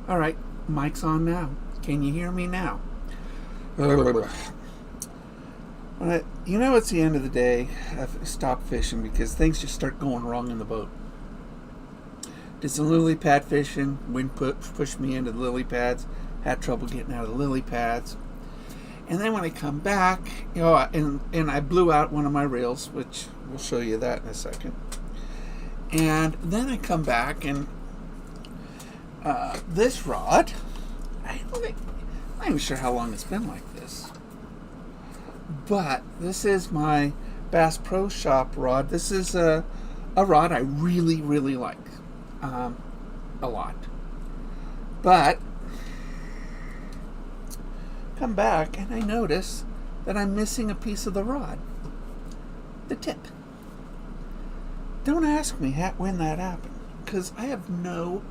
All right, mic's on now. Can you hear me now? You know, it's the end of the day. I've stopped fishing because things just start going wrong in the boat. Did some lily pad fishing. Wind pushed me into the lily pads. Had trouble getting out of the lily pads. And then when I come back, and I blew out one of my reels, which we'll show you that in a second. And then I come back and this rod, I'm not even sure how long it's been like this. But this is my Bass Pro Shop rod. This is a rod I really, really like a lot. But come back and I notice that I'm missing a piece of the rod. The tip. Don't ask me when that happened, because I have no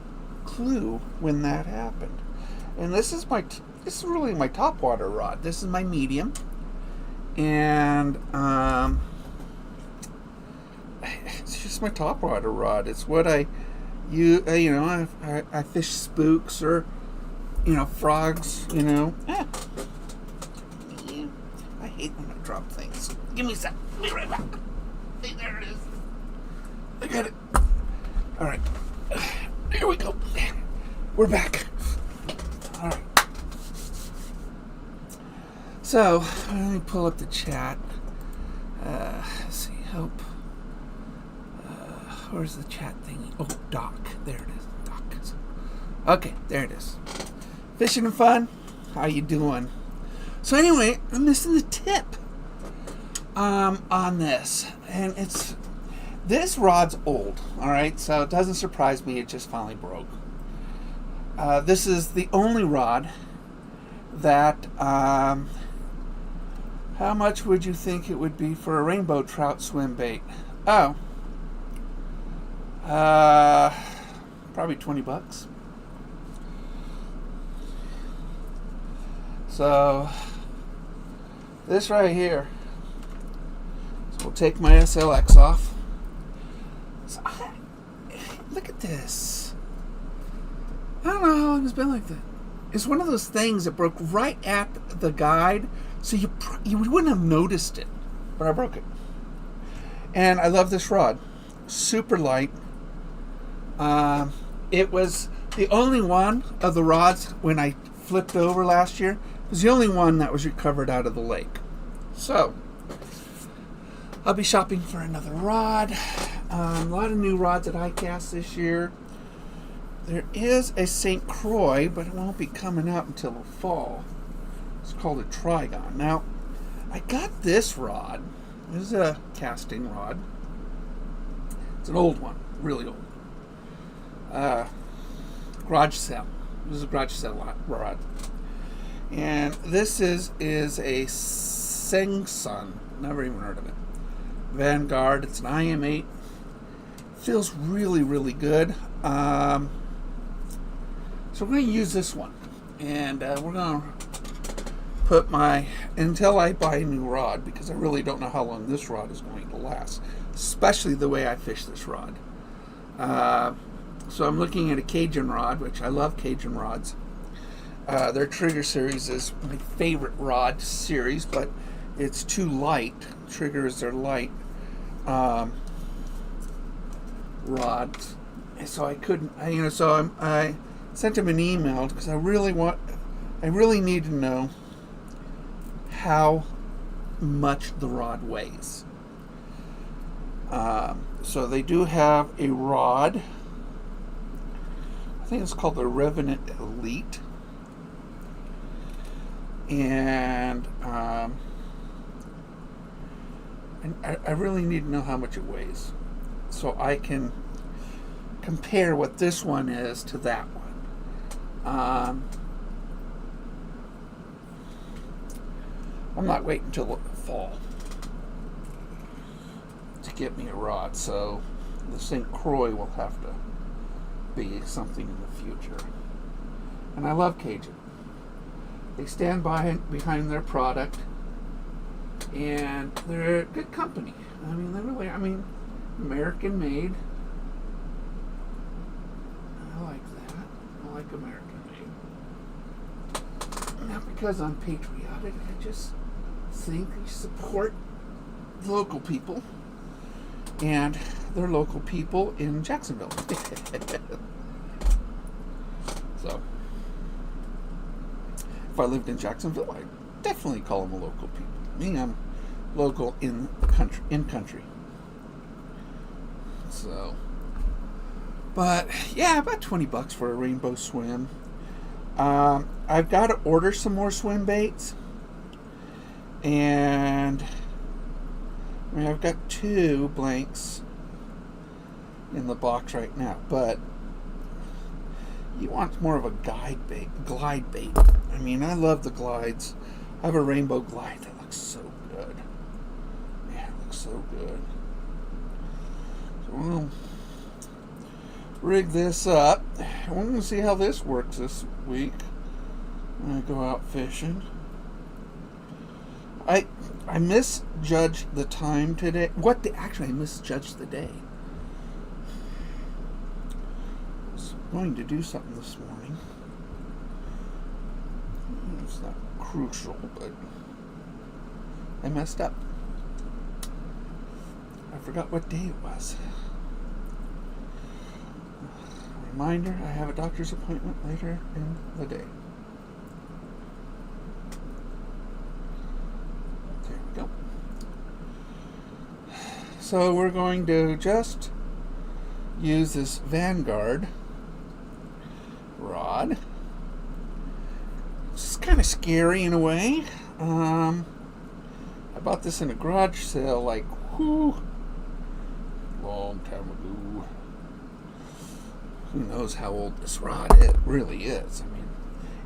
clue when that happened. And this is really my topwater rod. This is my medium, and it's just my topwater rod. It's what I fish spooks or frogs. I hate when I drop things. Give me a sec. I'll be right back. Hey, there it is. I got it. All right. Here we go. We're back. All right. So, let me pull up the chat. Let's see. Hope. Where's the chat thingy? Oh, Doc. There it is. Doc. Okay, there it is. Fishing and fun. How you doing? So anyway, I'm missing the tip on this. And this rod's old, all right? So it doesn't surprise me. It just finally broke. This is the only rod that, how much would you think it would be for a rainbow trout swim bait? Oh, probably $20. So this right here. So we'll take my SLX off. So look at this. I don't know how long it's been like that. It's one of those things that broke right at the guide, so you wouldn't have noticed it, but I broke it. And I love this rod. Super light. It was the only one of the rods when I flipped over last year. It was the only one that was recovered out of the lake. So I'll be shopping for another rod. A lot of new rods at iCast this year. There is a St. Croix, but it won't be coming out until the fall. It's called a Trigon. Now, I got this rod. This is a casting rod. It's an old one, really old. Garage sale. This is a garage sale rod. And this is a Sengsun. Never even heard of it. Vanguard. It's an IM8. Feels really, really good. So we're going to use this one. And we're going to put until I buy a new rod, because I really don't know how long this rod is going to last, especially the way I fish this rod. So I'm looking at a Cajun rod, which I love Cajun rods. Their Trigger series is my favorite rod series, but it's too light. Triggers are light rods, and so I couldn't. I sent him an email because I really need to know how much the rod weighs. So they do have a rod. I think it's called the Revenant Elite. And I really need to know how much it weighs, so I can compare what this one is to that one. I'm not waiting until the fall to get me a rod, so the St. Croix will have to be something in the future. And I love Cajun. They stand behind their product, and they're a good company. American made. I like that. I like American made. not because I'm patriotic. I just think we support the local people, and they're local people in Jacksonville. So, if I lived in Jacksonville, I'd definitely call them a local people. Me, I'm local in country. So, but yeah, about $20 for a rainbow swim. I've got to order some more swim baits, and I mean, I've got 2 blanks in the box right now, but you want more of a glide bait. I mean, I love the glides. I have a rainbow glide that looks so good. Man, it looks so good. So we'll rig this up. We're going to see how this works this week when I go out fishing. I misjudged the time today. Actually, I misjudged the day. I was going to do something this morning. It's not crucial, but I messed up. I forgot what day it was. Reminder, I have a doctor's appointment later in the day. There we go. So we're going to just use this Vanguard rod. It's kind of scary in a way. I bought this in a garage sale like long time ago. Who knows how old this rod it really is. I mean,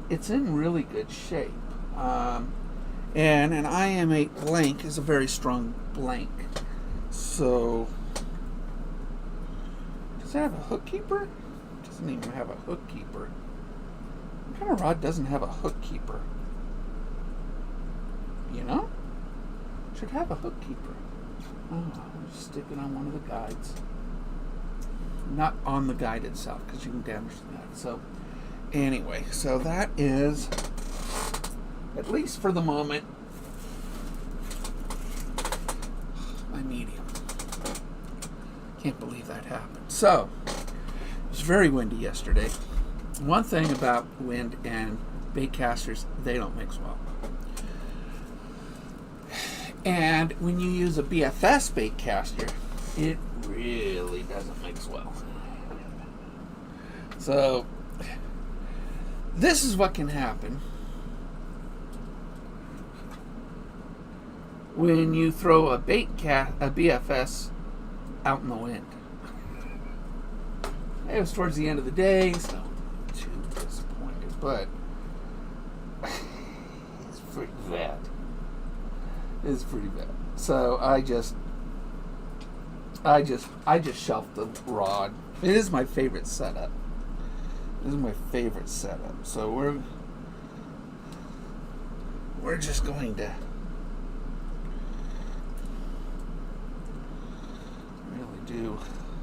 it's in really good shape. And an IM8 blank is a very strong blank. So, does it have a hook keeper? It doesn't even have a hook keeper. What kind of rod doesn't have a hook keeper? You know? Should have a hook keeper. Oh, I'm just sticking on one of the guides. Not on the guide itself, because you can damage the guide. So, anyway, so that is, at least for the moment, my medium. Can't believe that happened. So, it was very windy yesterday. One thing about wind and bait casters, they don't mix well. And when you use a BFS bait caster, it really doesn't mix well. So, this is what can happen when you throw a BFS out in the wind. It was towards the end of the day, so I'm too disappointed, but it's pretty bad. It's pretty bad. So I just shelved the rod. It is my favorite setup. So we're just going to really do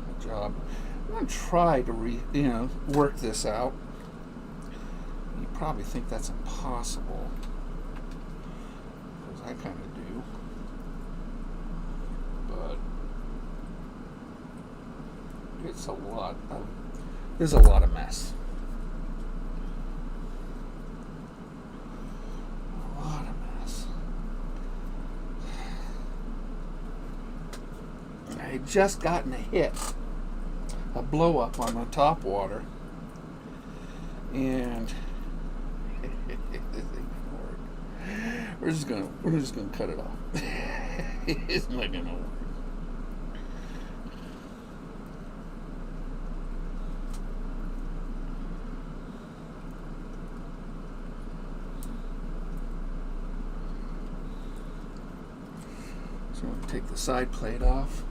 a job. I'm going to try to work this out. You probably think that's impossible, because I kind of do. But there's a lot of mess. A lot of mess. I had just gotten a blow up on the top water, and it didn't work. We're just gonna cut it off. It's not gonna work. So I'm gonna take the side plate off.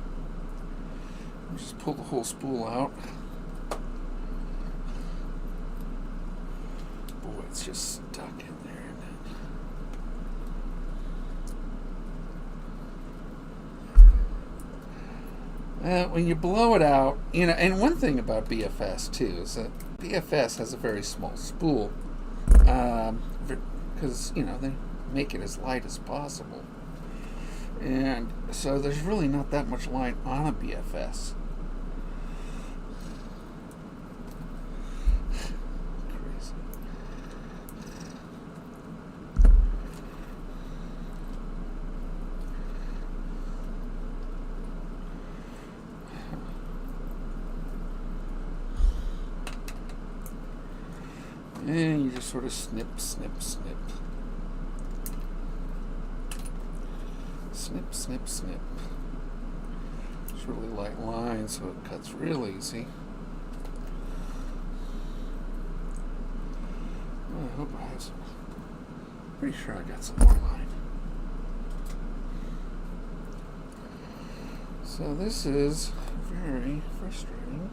Just pull the whole spool out. Boy, it's just stuck in there. When you blow it out, and one thing about BFS too is that BFS has a very small spool, because because, they make it as light as possible. And so there's really not that much line on a BFS. Crazy. And you just sort of snip, snip, snip. Snip, snip, snip. It's really light line, so it cuts real easy. I hope I have some. Pretty sure I got some more line. So this is very frustrating.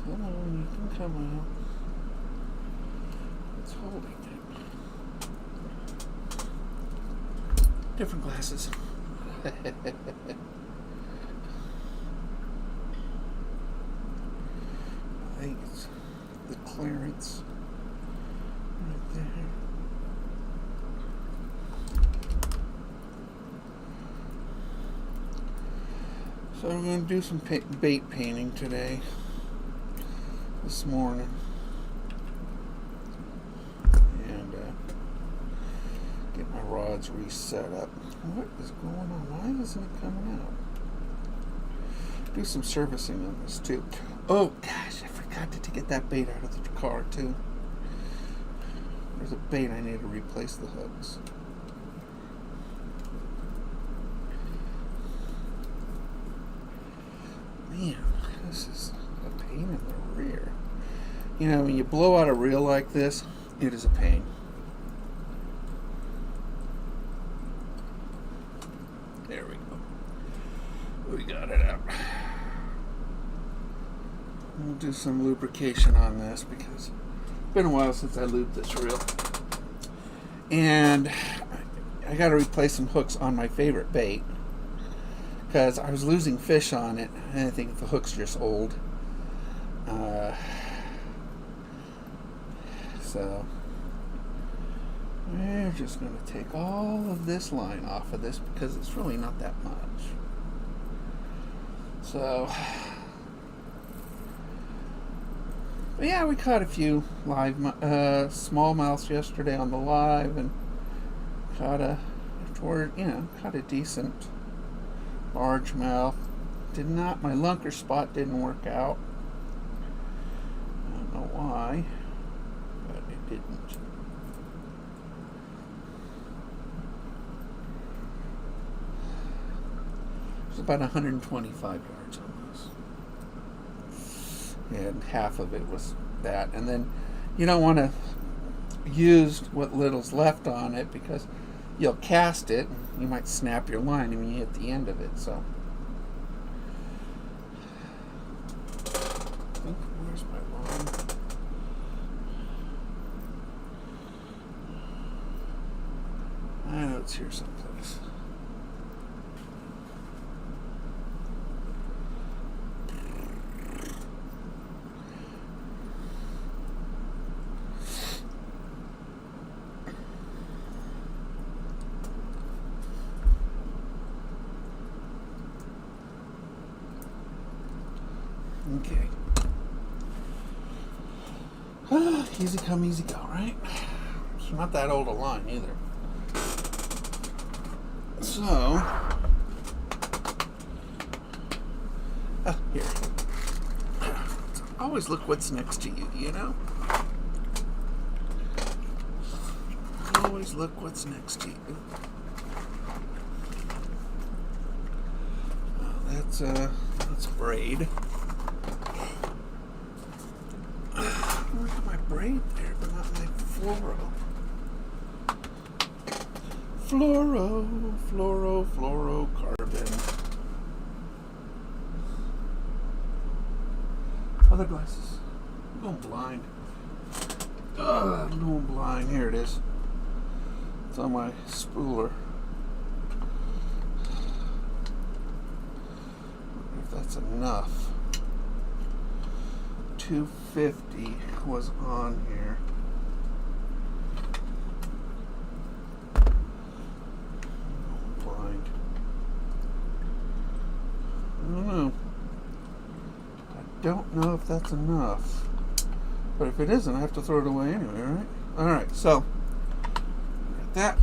Come on, you can come out. It's holding it. Different glasses. I think it's the clearance right there. So I'm going to do some bait painting today. This morning, and get my rods reset up. What is going on? Why isn't it coming out? Do some servicing on this too. Oh gosh, I forgot to get that bait out of the car too. There's a bait I need to replace the hooks. Man, this is a pain in the rear. When you blow out a reel like this, it is a pain. There we go. We got it out. We'll do some lubrication on this because it's been a while since I lubed this reel. And I got to replace some hooks on my favorite bait because I was losing fish on it, and I think the hook's just old. So we're just going to take all of this line off of this because it's really not that much. So, but yeah, we caught a few live smallmouths yesterday on the live, and caught a decent largemouth. My lunker spot didn't work out. I don't know why. Didn't. It's about 125 yards on this. And half of it was that. And then you don't want to use what little's left on it because you'll cast it and you might snap your line when you hit the end of it. So where's my line? I know it's here someplace. Okay. Easy come, easy go, right? It's not that old a line either. So, here. Always look what's next to you, Always look what's next to you. That's braid. Where's my braid there, but not my fluoro? Fluorocarbon. Other glasses. I'm going blind. I'm going blind. Here it is. It's on my spooler. Wonder if that's enough. 250 was on here. I'm blind. I don't know. I don't know if that's enough. But if it isn't, I have to throw it away anyway, right? Alright, so got that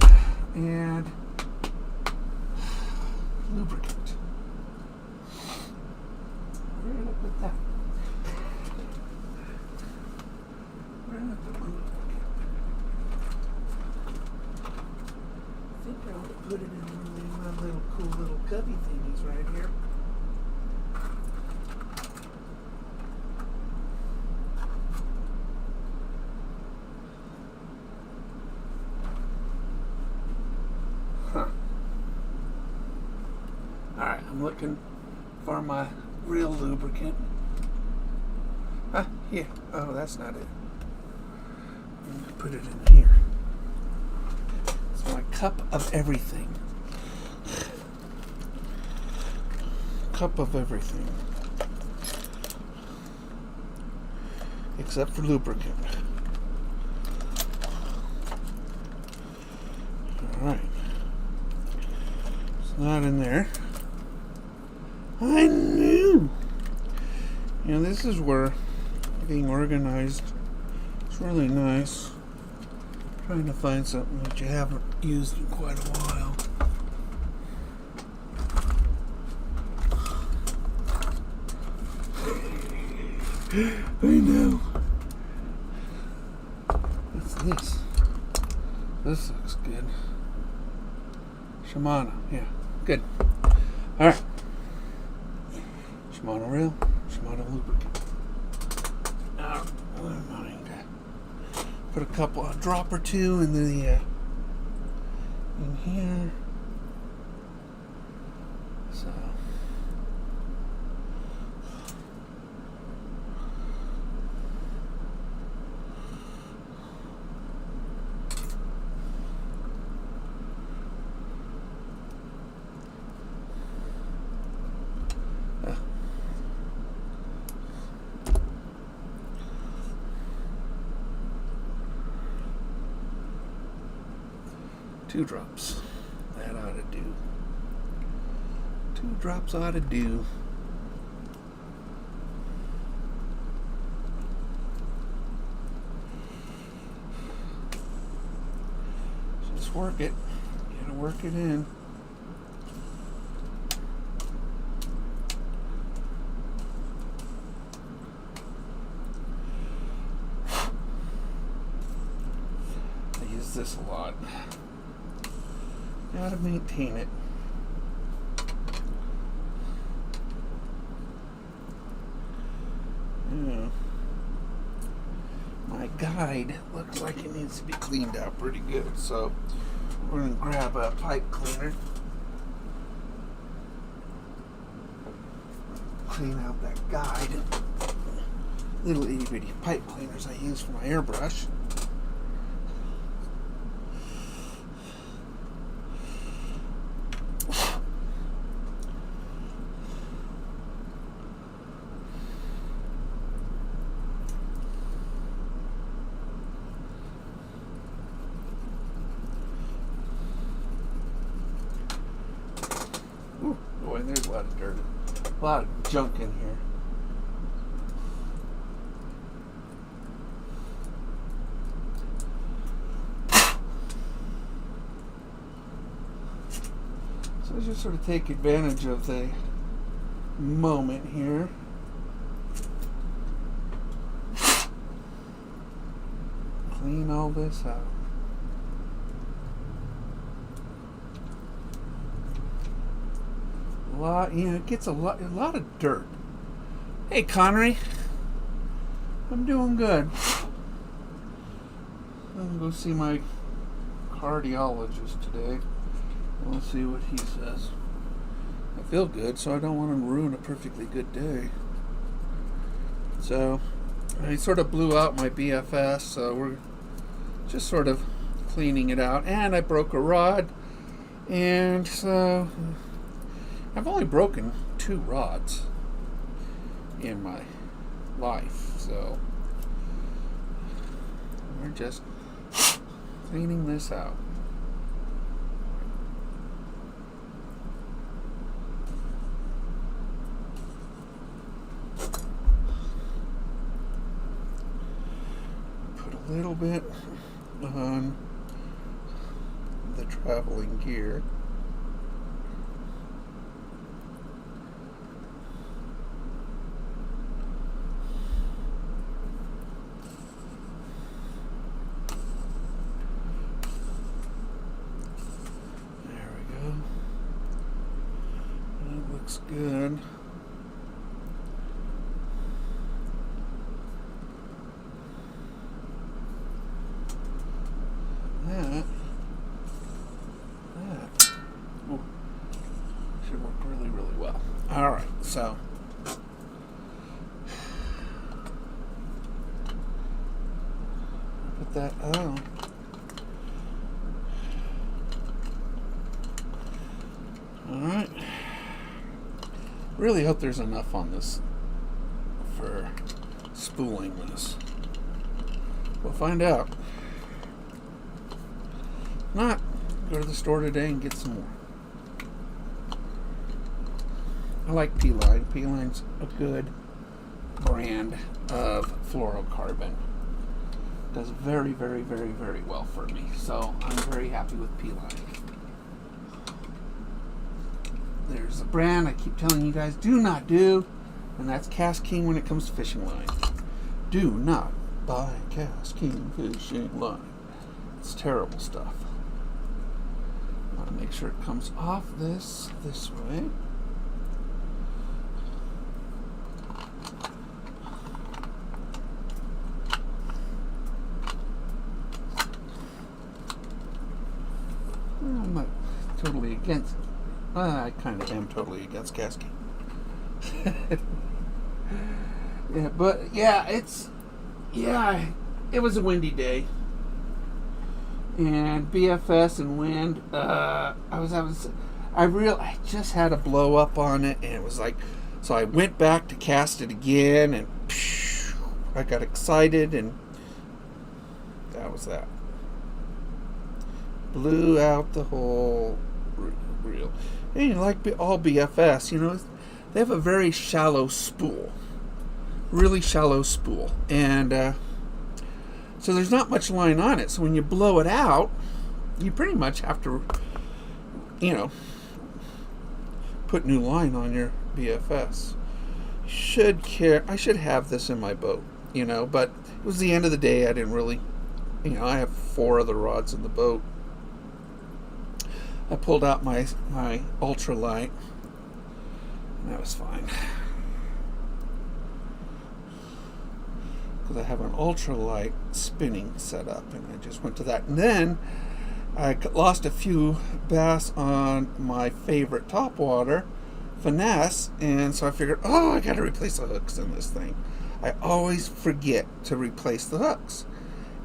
and lubricant. Where did I put that? Where did I put my lubricant? I think I ought to put it in one of my little cool little cubby thingies right here. Alright, I'm looking for my real lubricant. Here. Oh, that's not it. I'm going to put it in here. It's my cup of everything. Cup of everything. Except for lubricant. Alright. It's not in there. I knew! You know, this is where being organized is really nice. Trying to find something that you haven't used in quite a while. I know. What's this? This looks good. Shimano, yeah, good. Alright. Shimano rail, Shimano lubricant. Now, I'm going to put a drop or two in the in here. So. Two drops. That ought to do. 2 drops ought to do. Just work it. Gotta work it in. I use this a lot. Gotta maintain it. Yeah. My guide looks like it needs to be cleaned out pretty good, so we're gonna grab a pipe cleaner. Clean out that guide. Little itty bitty pipe cleaners I use for my airbrush. Ooh, boy, there's a lot of dirt. A lot of junk in here. So let's just sort of take advantage of the moment here. Clean all this out. It gets a lot of dirt. Hey, Connery. I'm doing good. I'm going to go see my cardiologist today. We'll see what he says. I feel good, so I don't want to ruin a perfectly good day. So, I sort of blew out my BFS, so we're just sort of cleaning it out. And I broke a rod, and so I've only broken 2 rods in my life, so we're just cleaning this out. Put a little bit on the traveling gear. Looks good. That ooh, should work really, really well. All right, so put that on. All right. Really hope there's enough on this for spooling this. We'll find out. If not, go to the store today and get some more. I like P-Line. P-Line's a good brand of fluorocarbon. Does very, very, very, very well for me. So I'm very happy with P-Line. There's a brand I keep telling you guys do not do, and that's KastKing when it comes to fishing line. Do not buy KastKing fishing line. It's terrible stuff. I want to make sure it comes off this way. I'm not totally against it. I kind of am totally against KastKing. Yeah, but it was a windy day, and BFS and wind. I just had a blow up on it, and it was like, so I went back to cast it again, and I got excited, and that was that. Blew out the whole reel. And like all BFS, they have a very shallow spool. Really shallow spool. And so there's not much line on it. So when you blow it out, you pretty much have to, put new line on your BFS. I should have this in my boat, but it was the end of the day. I didn't really, I have 4 other rods in the boat. I pulled out my ultralight, and that was fine. Because I have an ultralight spinning set up, and I just went to that. And then I lost a few bass on my favorite topwater, Finesse, and so I figured, I got to replace the hooks in this thing. I always forget to replace the hooks.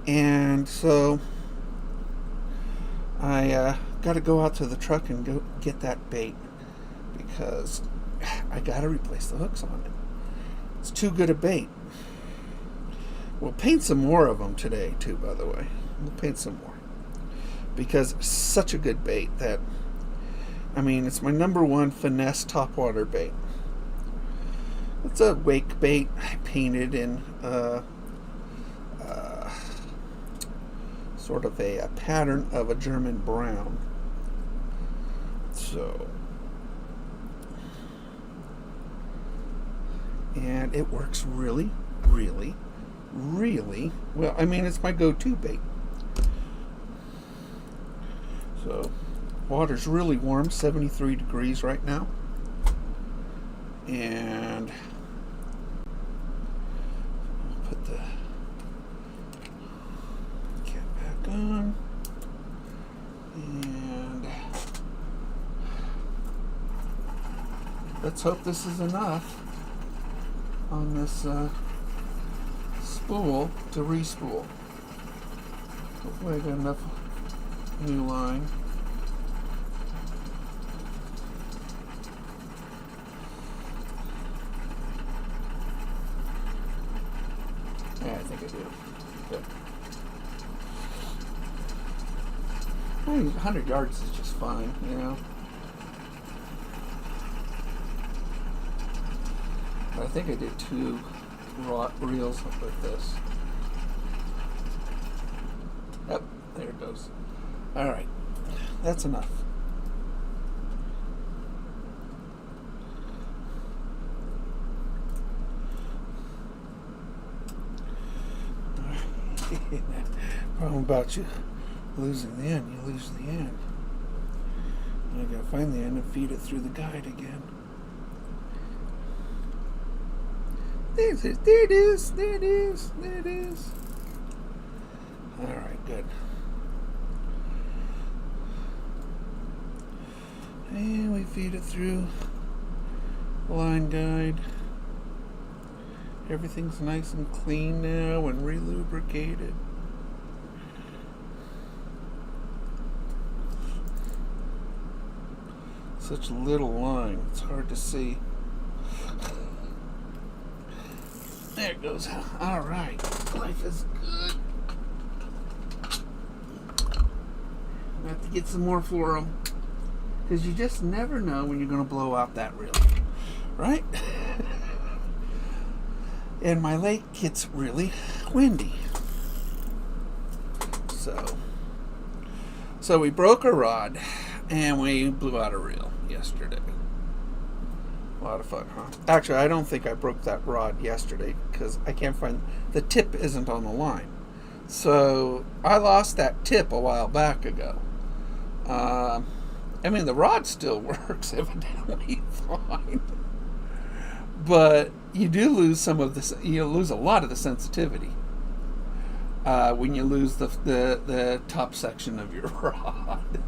And so I got to go out to the truck and go get that bait because I got to replace the hooks on it. It's too good a bait. We'll paint some more of them today too, by the way. We'll paint some more because it's such a good bait that, it's my number 1 Finesse topwater bait. It's a wake bait I painted in sort of a pattern of a German brown. So, and it works really, really, really well. It's my go-to bait. So, water's really warm, 73 degrees right now. And I'll put the cap back on. And let's hope this is enough on this spool to re-spool. Hopefully I got enough new line. Yeah, I think I do. Good. I mean, 100 yards is just fine, you know. But I think I did 2 reels with this. Yep, there it goes. Alright, that's enough. Problem about you losing the end, you lose the end. I gotta find the end and feed it through the guide again. There it is, there it is, there it is, there it is. Alright, good. And we feed it through the line guide. Everything's nice and clean now and relubricated. Such little line, it's hard to see. There it goes. All right, life is good. I have to get some more fluoro because you just never know when you're going to blow out that reel, right? And my lake gets really windy. So we broke a rod and we blew out a reel yesterday. A lot of fun, huh? Actually, I don't think I broke that rod yesterday because I can't find the tip isn't on the line. So I lost that tip a while back ago. I mean, the rod still works evidently fine, but you do lose some of the. You lose a lot of the sensitivity when you lose the top section of your rod.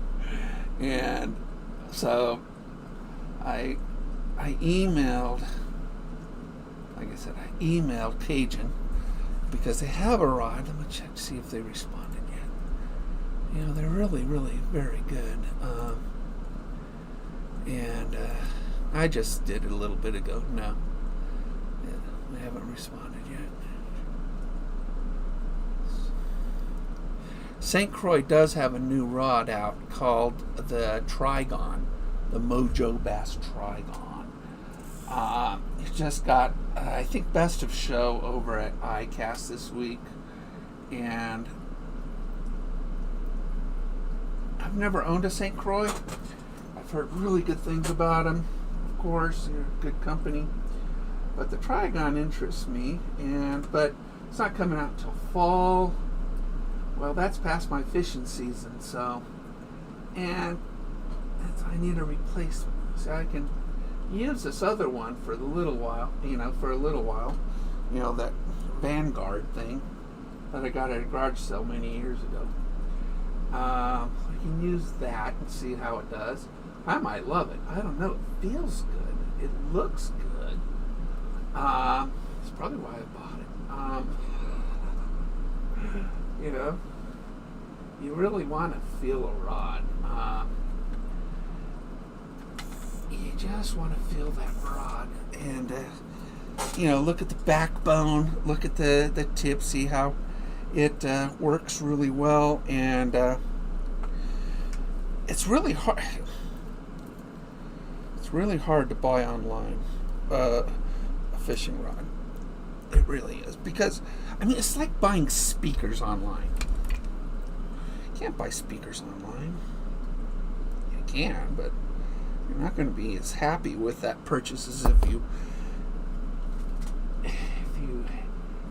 And so I emailed, like I said, I emailed Cajun because they have a rod. Let me check to see if they responded yet. You know, they're really, really very good. And I just did it a little bit ago. No, yeah, they haven't responded yet. St. Croix does have a new rod out called the Trigon, the Mojo Bass Trigon. It just got, I think, Best of Show over at ICAST this week, and I've never owned a St. Croix. I've heard really good things about them. Of course, they're a good company, but the Trigon interests me, but it's not coming out until fall. Well, that's past my fishing season, so, and I need a replacement. So I can use this other one for a little while, that Vanguard thing that I got at a garage sale many years ago. I can use that and see how it does. I might love it. I don't know. It feels good. It looks good. It's probably why I bought it. You really want to feel a rod. You just want to feel that rod and, look at the backbone, look at the tip, see how it works really well, and it's really hard. It's really hard to buy online a fishing rod. It really is, because it's like buying speakers online. You can't buy speakers online. You can, but you're not going to be as happy with that purchase as if you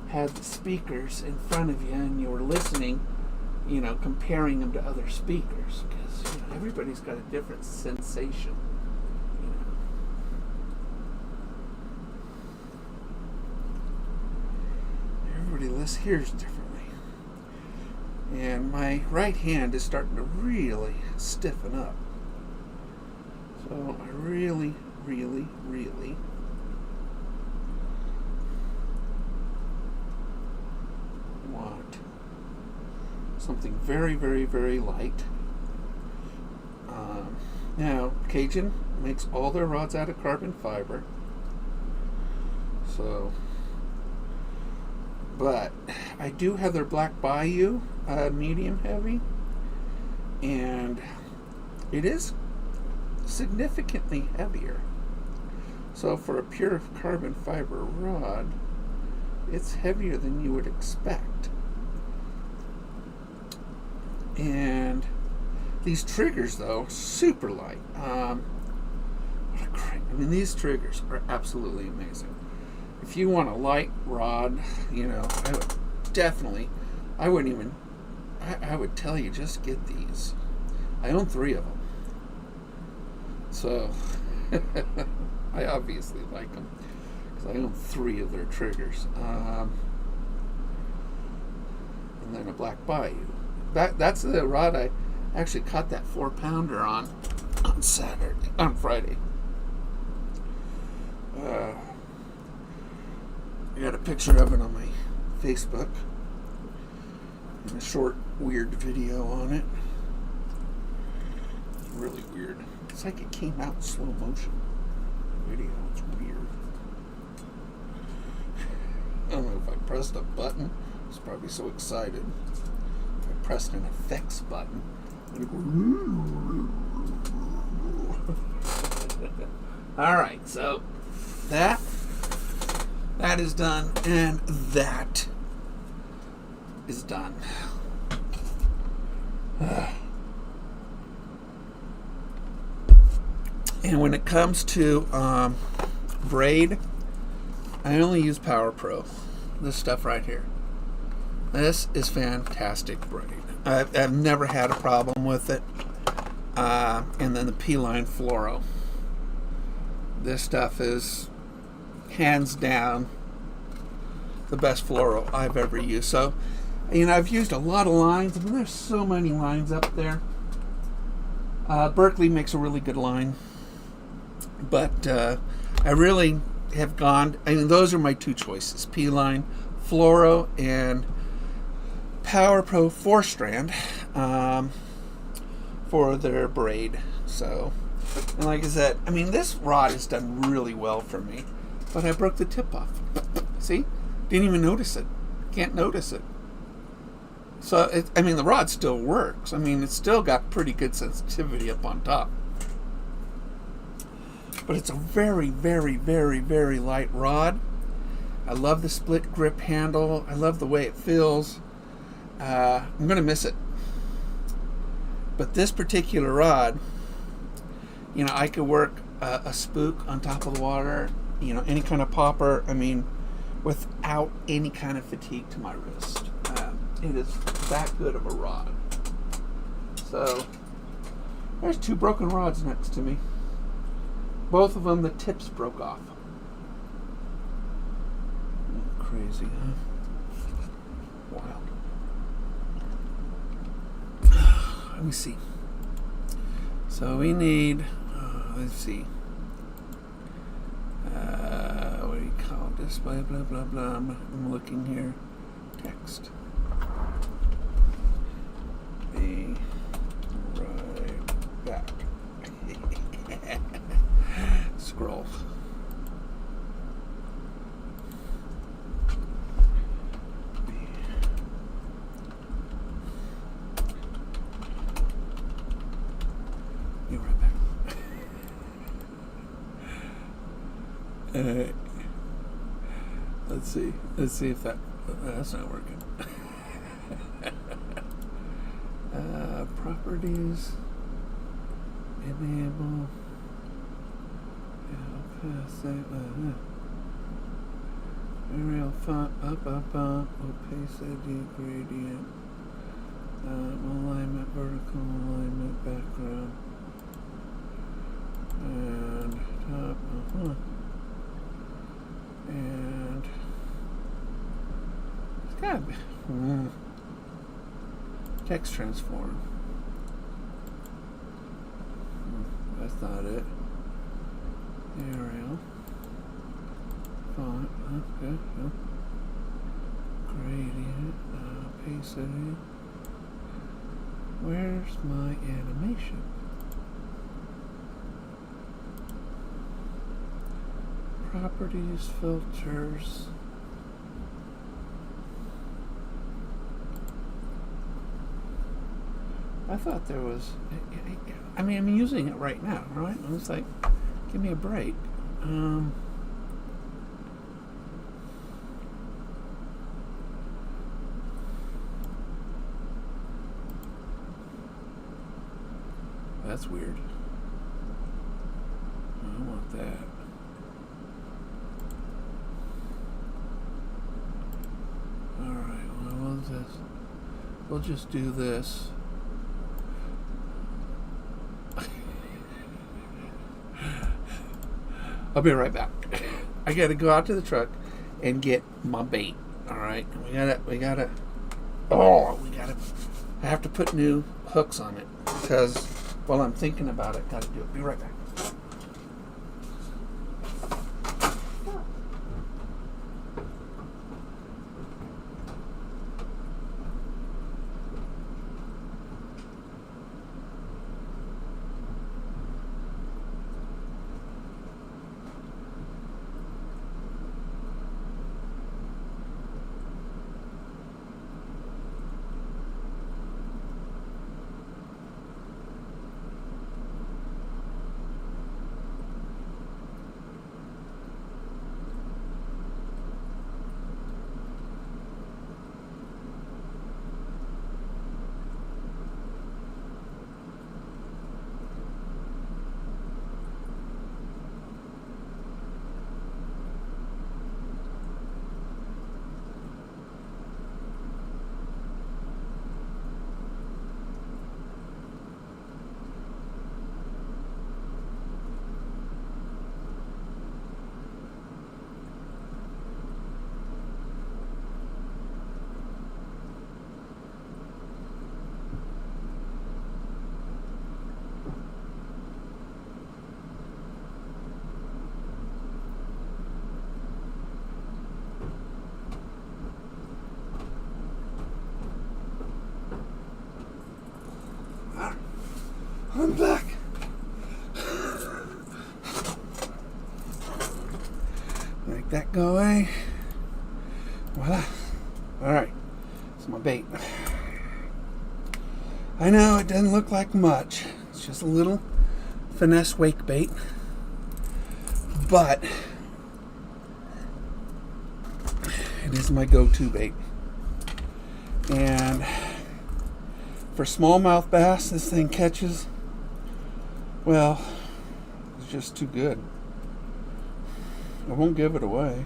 had the speakers in front of you and you were listening, comparing them to other speakers, because everybody's got a different sensation. Everybody hears differently. And my right hand is starting to really stiffen up. So I really, really, really want something very, very, very light. Now, Cajun makes all their rods out of carbon fiber. So, but I do have their Black Bayou medium heavy, and it is significantly heavier. So for a pure carbon fiber rod, it's heavier than you would expect. And these triggers, though, super light. What a great! I mean, these triggers are absolutely amazing. If you want a light rod, you know, I would definitely. I wouldn't even. I would tell you just get these. I own 3 of them, so I obviously like them because I own 3 of their triggers, and then a Black Bayou. That's the rod I actually caught that 4-pounder on Friday. I got a picture of it on my Facebook and a short weird video on it. It's really weird. It's like it came out in slow motion. The video, it's weird. I don't know if I pressed a button. I was probably so excited. If I pressed an effects button, all right, so that is done, and that is done. And when it comes to braid, I only use Power Pro. This stuff right here. This is fantastic braid. I've never had a problem with it. And then the P-Line Fluoro. This stuff is hands down the best fluoro I've ever used. So, you know, I've used a lot of lines. I mean, there's so many lines up there. Berkeley makes a really good line. But I really have gone, I mean, those are my 2 choices. P-Line Fluoro and Power Pro 4-strand for their braid. So, and like I said, I mean, this rod has done really well for me, but I broke the tip off. See? Didn't even notice it. Can't notice it. So, I mean, the rod still works. I mean, it's still got pretty good sensitivity up on top. But it's a very, very, very, very light rod. I love the split grip handle. I love the way it feels. I'm going to miss it. But this particular rod, you know, I could work a spook on top of the water, you know, any kind of popper, I mean, without any kind of fatigue to my wrist. It is that good of a rod. So, there's 2 broken rods next to me. Both of them, the tips broke off. Crazy, huh? Wild. Let me see. So we need, let's see. What do you call this? Blah, blah, blah, blah. I'm looking here. Text. Be right back. Scroll. Be right back. Let's see if that's not working. Properties, enable, Arial font, up, opacity, gradient, alignment, vertical alignment, background, and top, and it's gotta be, text transform. That's not it. Arial. Font. Okay. Gradient. Opacity. Where's my animation? Properties, filters. I thought there was. I mean, I'm using it right now, right? I was like, give me a break. That's weird. I don't want that. Alright, well, we'll just do this. I'll be right back. I gotta go out to the truck and get my bait. Alright, we gotta I have to put new hooks on it because while I'm thinking about it, gotta do it. Be right back. I'm back. Make that go away. Voila. Alright. It's my bait. I know it doesn't look like much. It's just a little finesse wake bait. But it is my go-to bait. And for smallmouth bass, this thing catches, well, it's just too good. I won't give it away.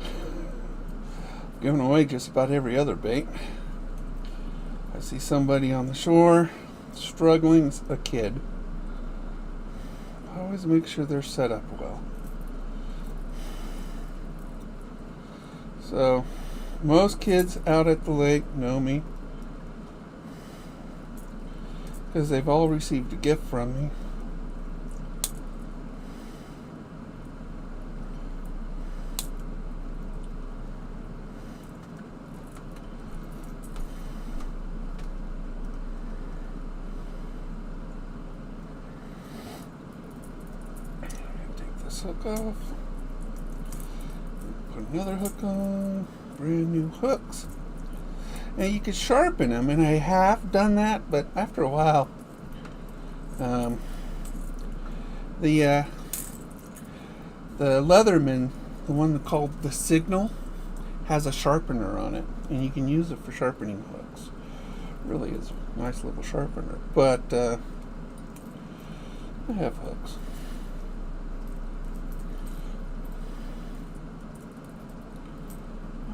I'm giving away just about every other bait. I see somebody on the shore struggling, a kid. I always make sure they're set up well. So, most kids out at the lake know me because they've all received a gift from me. Take this hook off. Put another hook on. Brand new hooks. And you could sharpen them, and I have done that, but after a while, the Leatherman, the one called the Signal, has a sharpener on it, and you can use it for sharpening hooks. Really is a nice little sharpener, but I have hooks.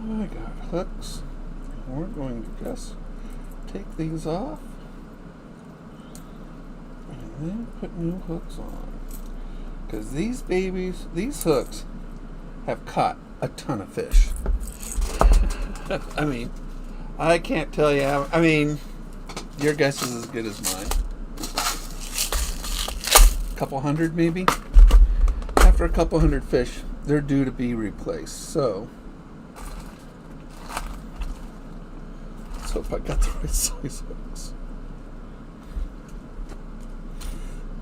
I got hooks. We're going to just take these off and then put new hooks on, because these babies, these hooks have caught a ton of fish. I mean, I can't tell you how, I mean, your guess is as good as mine. A couple hundred maybe. After a couple hundred fish, they're due to be replaced. So let's hope I got the right size hooks.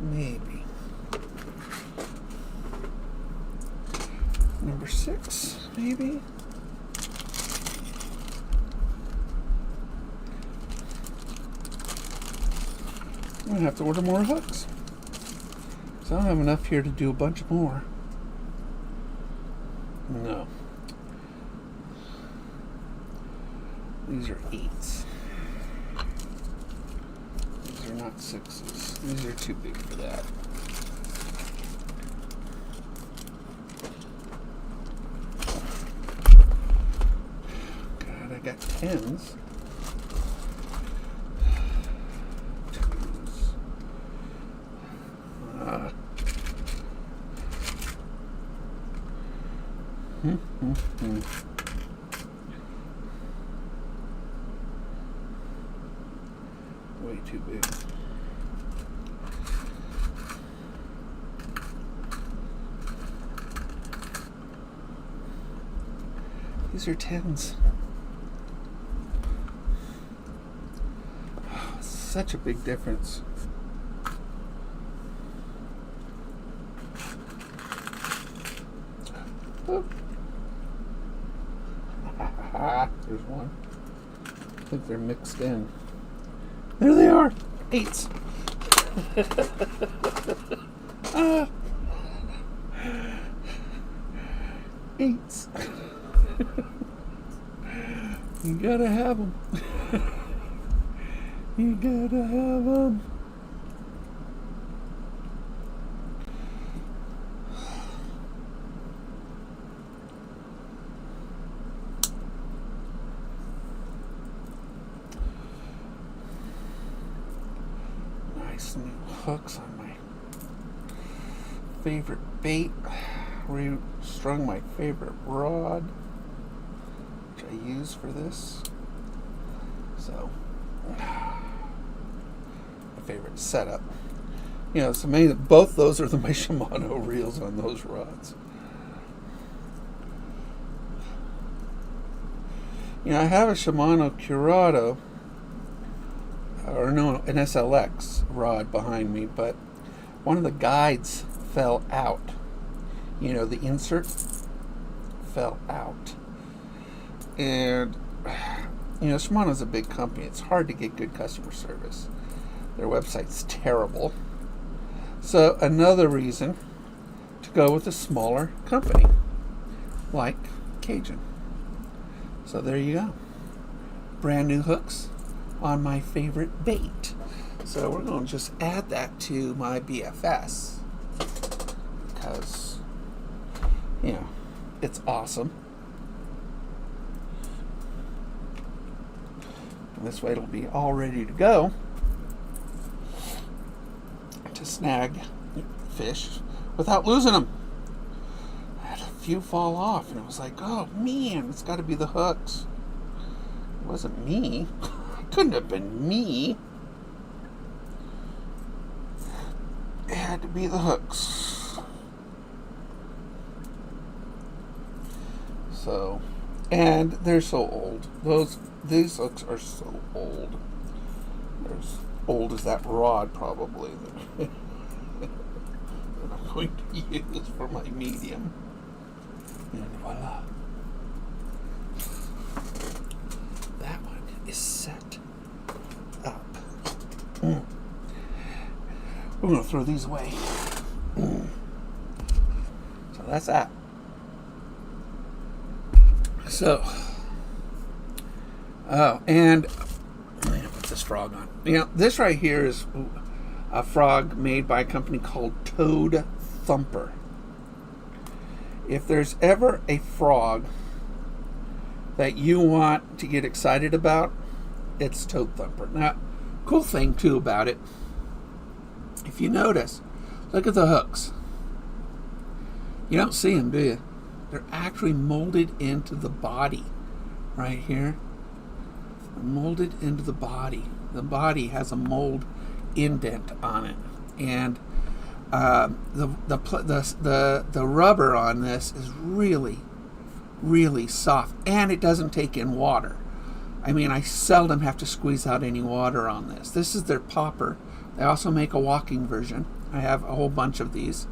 Maybe. Number 6, maybe. I'm gonna have to order more hooks. So I don't have enough here to do a bunch more. No. These are 8s. These are not 6s. These are too big for that. God, I got 10s. Way too big. These are 10s. Such a big difference. Oh. There's one. I think they're mixed in. There they are. 8s. Ah. 8s. You gotta have them. You gotta have them. Nice new hooks on my favorite bait. Restrung my favorite rod, which I use for this. So, my favorite setup. You know, it's amazing that both those are my Shimano reels on those rods. You know, I have a Shimano Curado, or no, an SLX rod behind me, but one of the guides fell out. You know, the insert fell out. And, you know, Shimano's a big company. It's hard to get good customer service. Their website's terrible. So another reason to go with a smaller company like Cajun. So there you go. Brand new hooks on my favorite bait. So we're going to just add that to my BFS because, you know, it's awesome. And this way it'll be all ready to go to snag fish without losing them. I had a few fall off and it was like, oh man, it's got to be the hooks. It wasn't me. It couldn't have been me. It had to be the hooks. So, and they're so old. These hooks are so old. They're as old as that rod probably that I'm going to use for my medium. And voila. That one is set up. We're going to throw these away. So that's that. So, oh, and I'm going to put this frog on. You know, this right here is a frog made by a company called Toad Thumper. If there's ever a frog that you want to get excited about, it's Toad Thumper. Now, cool thing too about it, if you notice, look at the hooks. You don't see them, do you? They're actually molded into the body right here. They're molded into the body. The body has a mold indent on it, and the rubber on this is really, really soft, and it doesn't take in water. I mean, I seldom have to squeeze out any water on this. This is their popper. They also make a walking version. I have a whole bunch of these.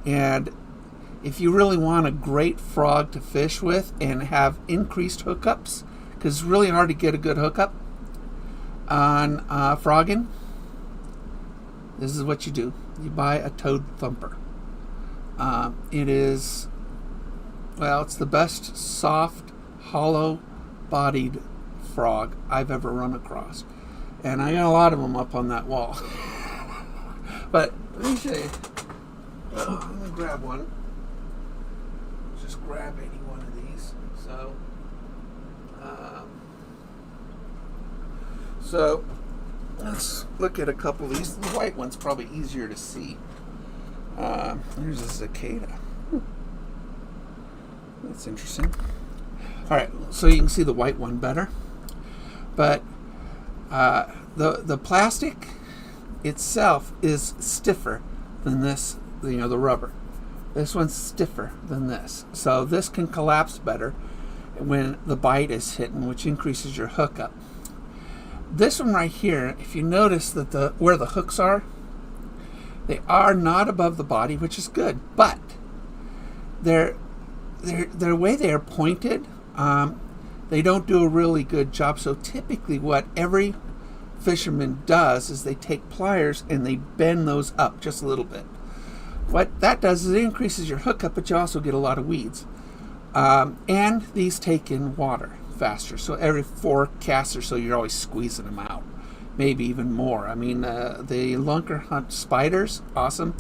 And if you really want a great frog to fish with and have increased hookups, because it's really hard to get a good hookup on frogging, this is what you do. You buy a Toad Thumper. It is, well, it's the best soft, hollow-bodied frog I've ever run across. And I got a lot of them up on that wall. But let me show you. I'm going to grab one. Just grab any one of these. So let's look at a couple of these. The white one's probably easier to see. There's a cicada. That's interesting. All right, so you can see the white one better. But the plastic itself is stiffer than this, the rubber. This one's stiffer than this. So this can collapse better when the bite is hitting, which increases your hookup. This one right here, if you notice that where the hooks are, they are not above the body, which is good, but the way they are pointed, they don't do a really good job. So typically what every fisherman does is they take pliers and they bend those up just a little bit. What that does is it increases your hookup, but you also get a lot of weeds. And these take in water faster. So every 4 casts or so, you're always squeezing them out. Maybe even more. I mean, the lunker hunt spiders, awesome.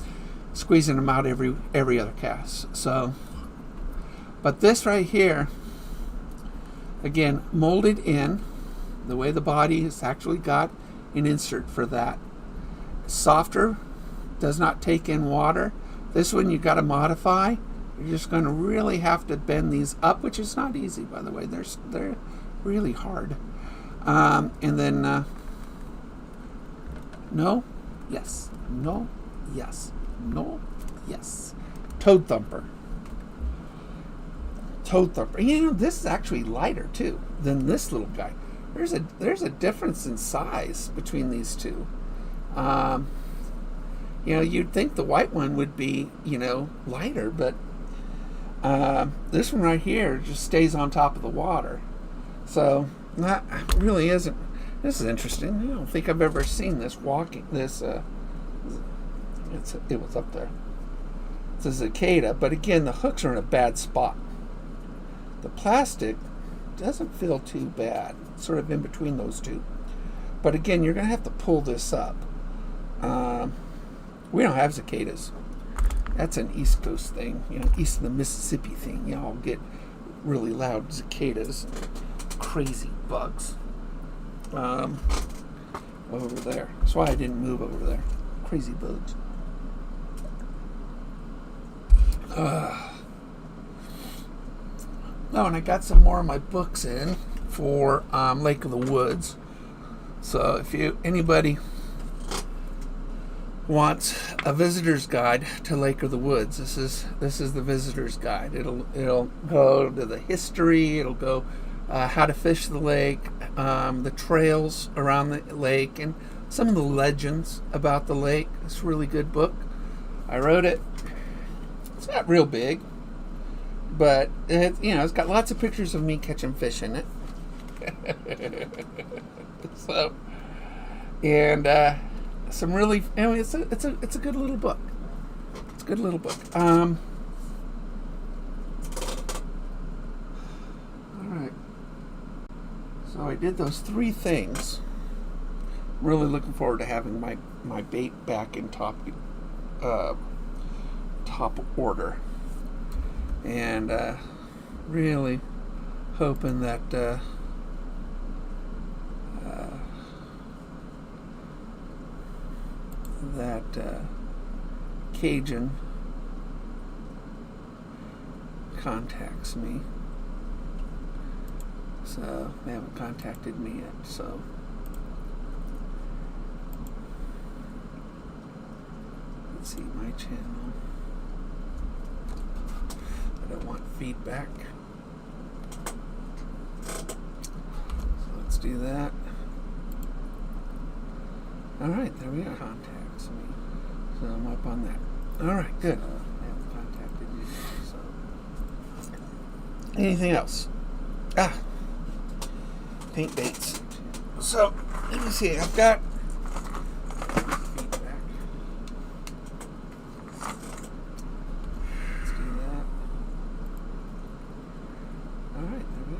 Squeezing them out every other cast. So, but this right here, again, molded in the way the body has actually got an insert for that. Softer, does not take in water. This one you got to modify. You're just going to really have to bend these up, which is not easy, by the way. They're really hard. And then no, yes, no, yes, no, yes. Toad Thumper. Toad Thumper. This is actually lighter too than this little guy. There's a difference in size between these two. You'd think the white one would be, lighter, but this one right here just stays on top of the water. So that really isn't. This is interesting. I don't think I've ever seen this walking. It was up there. It's a cicada, but again, the hooks are in a bad spot. The plastic doesn't feel too bad, sort of in between those two. But again, you're going to have to pull this up. We don't have cicadas. That's an East Coast thing, east of the Mississippi thing. Y'all get really loud cicadas, crazy bugs. Over there. That's why I didn't move over there. Crazy bugs. And I got some more of my books in for Lake of the Woods. So if anybody wants a visitor's guide to Lake of the Woods, this is the visitor's guide. It'll go to the history. It'll go how to fish the lake, the trails around the lake, and some of the legends about the lake. It's a really good book. I wrote it. It's not real big, but it's got lots of pictures of me catching fish in it. So, and some really, it's a good little book. It's a good little book. All right. So I did those 3 things. Really looking forward to having my bait back in top order, and really hoping that Cajun contacts me. So they haven't contacted me yet, so let's see my channel. I don't want feedback, so let's do that. All right, there we are. Contacts me. So I'm up on that. All right, good. I haven't contacted you yet, so. Anything else? Paint baits. So, let me see. I've got Feedback. Let's do that. All right, there we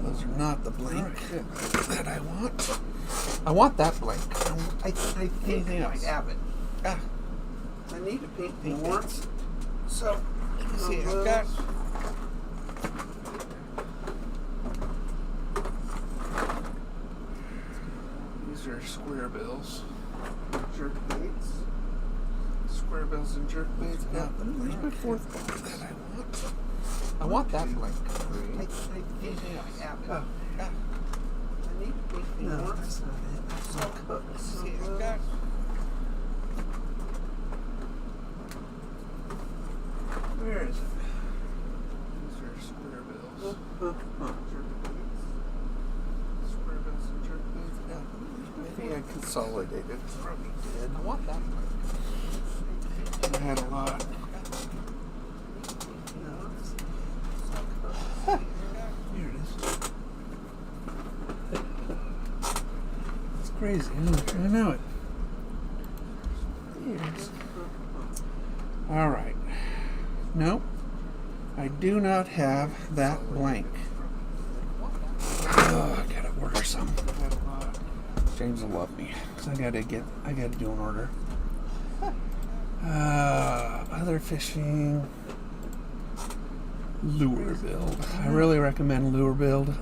go. those are not the blank All right, good. that I want. I want that blank. I think Anything I else? might have it. I need to paint More? baits. So, let me see. I've got. These are square bills. Jerk baits. Square bills and jerk baits. Now, where's my fourth blank that I want? I want that blank. I think I have it. I need to paint No, more. that's not it. That's So, not cooked. let's see. I've got. Where is it? These are square bills. Jerk baits. Square bills and jerk baits. Now, Maybe I consolidated. probably did. I want that blank. I had a lot. Here it is. It's crazy. I know it. Here it is. All right. Nope. I do not have that blank. Oh, I gotta order some. James will love me. 'Cause I gotta do an order. Other fishing. Lure Build. I really recommend Lure Build.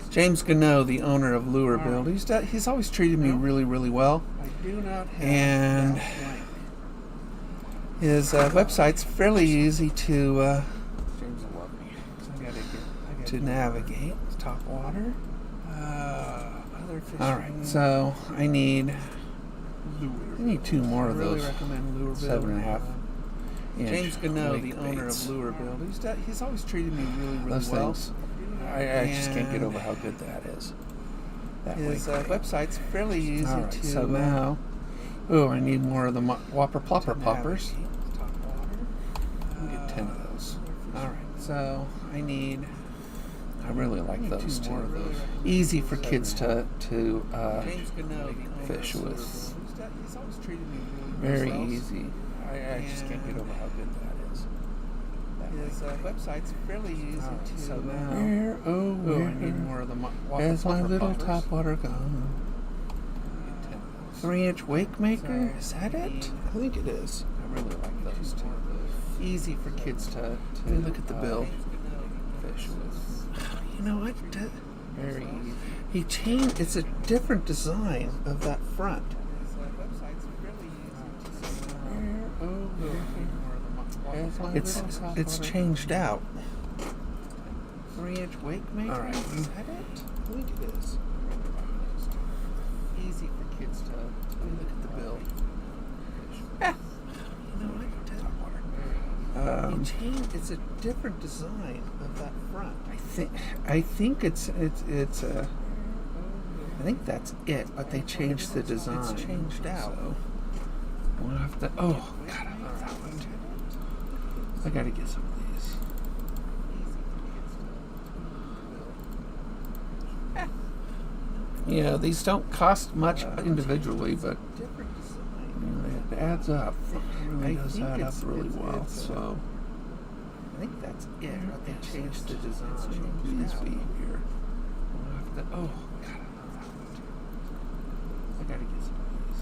James Gano, the owner of Lure Build, he's always treated me really, really well. I do not have and his website's fairly easy to James will love me. to navigate. Top water. Other fishing. All right, so I need two more of those. I really recommend Lure Build. 7.5 inch James Gano, wake the owner baits. of Lure Build, he's always treated me really, really Those well. things. I just can't get And over how good that is. That His wake bait. website's fairly easy All right, to. so now, I need more of the Whopper Plopper Poppers. Top water. I'll get 10 of those. All right, so I need. I really like those two too. more of those. Easy for kids to James Gano, the owner fish of Lure with. Build, he's always treated me really, Very well. easy. I just can't get over how good that is. That His wake bait. website's fairly easy All right, to. so now, I where need more of the Whopper has my Plopper little Poppers. top water gone? 3-inch wake maker? So Is that I it? need- I think it is. I really like those too. Easy for kids to. Let me look at the bill. Fish with. You know what? Very easy. He changed. It's a different design of that front. His website's fairly easy to. It's changed out. 3-inch wake maker? All right. Is that it? I think it is. Easy for kids to. Let me look at the bill. You know what? He changed. It's a different design of that front. I think it's I think that's it, but they changed the design. It's changed out. So we'll have to. Oh God, I love that one too. I gotta get some of these. Yeah, these don't cost much individually, but Different design. you know, it adds up. It really I does think add up it's- really it's- well. it's, So I think that's it, but they Yes, changed the it's design. Please be here. We'll have to. Oh God, I love that one too. I gotta get some of these.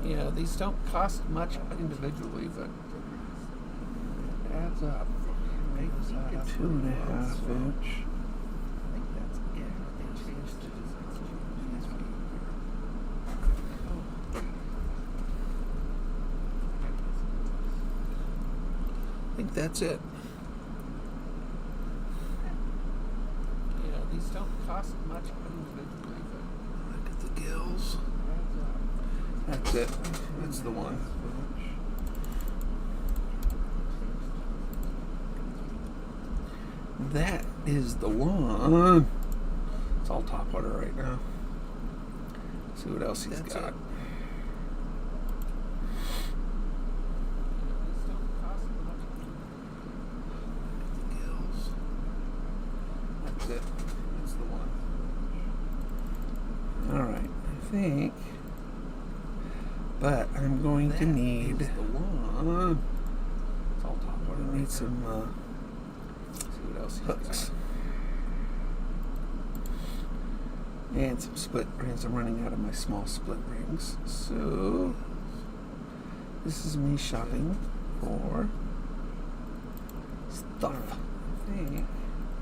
Yeah, these don't cost much individually, but it adds up. I think it's 2.5 inch. I think that's it, but they changed the design. I think that's it. Yeah, these don't cost much individually, but Look at the gills. That's it. That's the one. That is the one. all top water right now. See what else he's That's got. it. These don't cost much. Gills. That's it. That's the one. Alright, I think. But I'm going to need. That is the one. It's all top water. I need some See what else he's hooks. And some split rings. I'm running out of my small split rings. So this is me shopping for stuff. I think.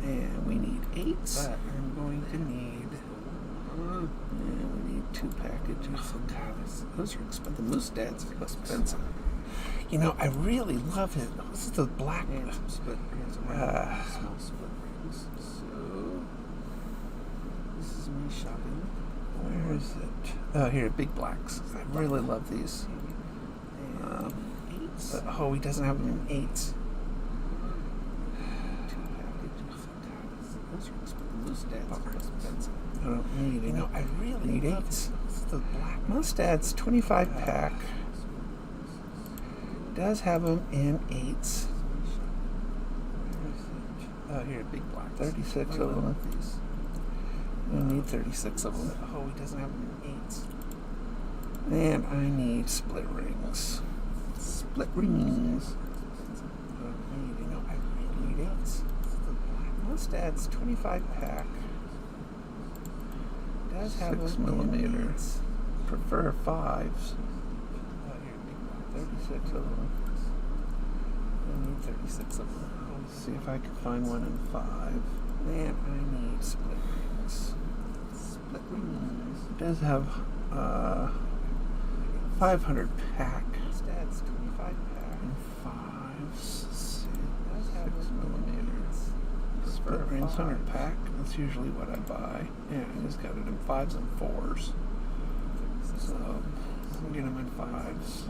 And we need 8s. But I'm going to need. And we need 2 packages. Oh God, those are expensive. The Moose Dads are expensive. You know, I really love it. This is the black And some split rings. small split rings. So this is me shopping. Where is it? Oh, here, Big Blacks. I really love these. But, oh, he doesn't have them in 8s. 2 packages. Those are expensive. Moose Dads are expensive. I don't need. You know, I really need 8s. This is the black Moose Dads 25 pack. Does have them in 8s. Oh, here, Big Black. 36 of them. I need 36 of them. Oh, he doesn't have them in 8s. And I need split rings. Split rings. You know, I really need 8s. Mustad's 25 pack. Does have 6mm. Prefer 5s. 36 of them. I need 36 of them. Let's see if I can find one in 5. And I need split rings. Split rings. It does have 500 pack. That's 25 pack. And 5s. 6mm. Split rings, 100 pack. That's usually what I buy. Yeah, I just got it in 5s and 4s. So I'm getting them in 5s.